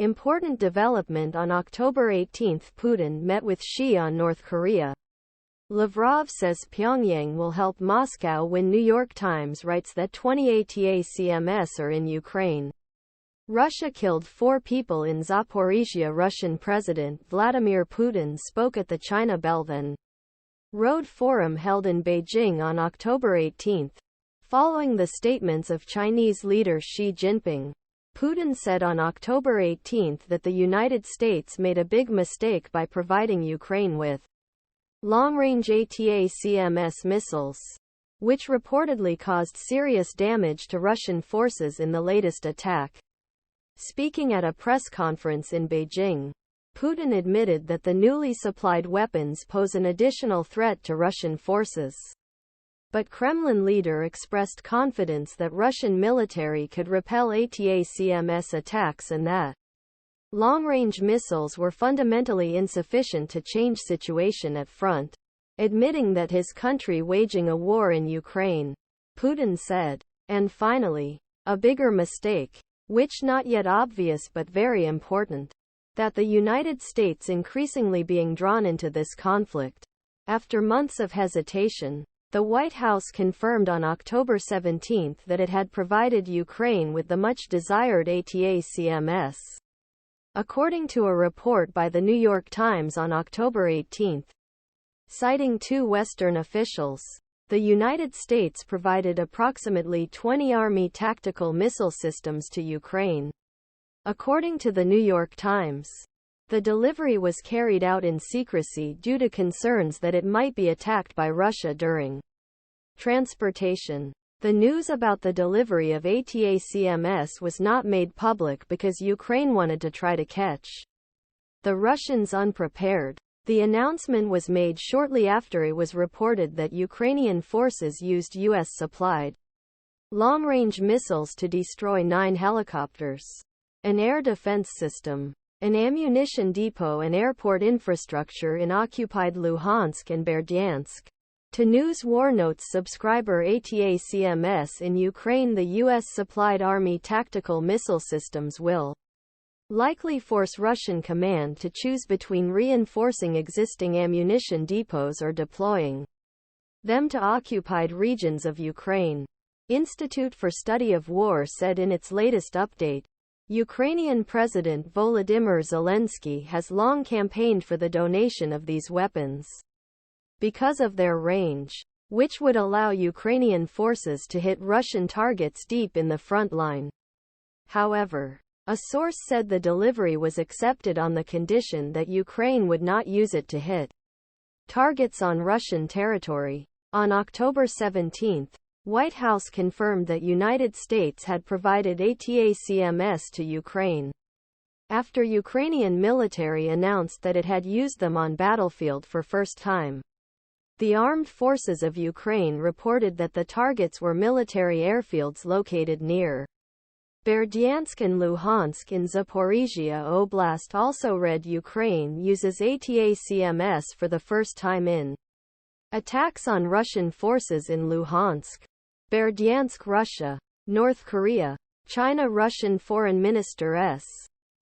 Important development on October 18. Putin met with Xi on North Korea. Lavrov says Pyongyang will help Moscow win. New York Times writes that 20 ATACMS are in Ukraine. Russia killed 4 people in Zaporizhia. Russian President Vladimir Putin spoke at the China Belt and Road Forum held in Beijing on October 18. Following the statements of Chinese leader Xi Jinping, Putin said on October 18 that the United States made a big mistake by providing Ukraine with long-range ATACMS missiles, which reportedly caused serious damage to Russian forces in the latest attack. Speaking at a press conference in Beijing, Putin admitted that the newly supplied weapons pose an additional threat to Russian forces. But Kremlin leader expressed confidence that Russian military could repel ATACMS attacks and that long-range missiles were fundamentally insufficient to change situation at front, admitting that his country waging a war in Ukraine, Putin said. And finally, a bigger mistake, which not yet obvious but very important, that the United States increasingly being drawn into this conflict. After months of hesitation, the White House confirmed on October 17 that it had provided Ukraine with the much-desired ATACMS. According to a report by the New York Times on October 18, citing 2 Western officials, the United States provided approximately 20 Army tactical missile systems to Ukraine. According to the New York Times, the delivery was carried out in secrecy due to concerns that it might be attacked by Russia during transportation. The news about the delivery of ATACMS was not made public because Ukraine wanted to try to catch the Russians unprepared. The announcement was made shortly after it was reported that Ukrainian forces used U.S.-supplied long-range missiles to destroy 9 helicopters, an air defense system, an ammunition depot and airport infrastructure in occupied Luhansk and Berdyansk. To News War Notes subscriber ATACMS in Ukraine. The U.S.-supplied Army tactical missile systems will likely force Russian command to choose between reinforcing existing ammunition depots or deploying them to occupied regions of Ukraine. Institute for Study of War said in its latest update, Ukrainian President Volodymyr Zelensky has long campaigned for the donation of these weapons because of their range, which would allow Ukrainian forces to hit Russian targets deep in the front line. However, a source said the delivery was accepted on the condition that Ukraine would not use it to hit targets on Russian territory. On October 17, White House confirmed that United States had provided ATACMS to Ukraine, after Ukrainian military announced that it had used them on battlefield for first time. The armed forces of Ukraine reported that the targets were military airfields located near Berdyansk and Luhansk in Zaporizhia Oblast. Also read Ukraine uses ATACMS for the first time in attacks on Russian forces in Luhansk, Berdyansk. Russia, North Korea, China. Russian Foreign Minister S.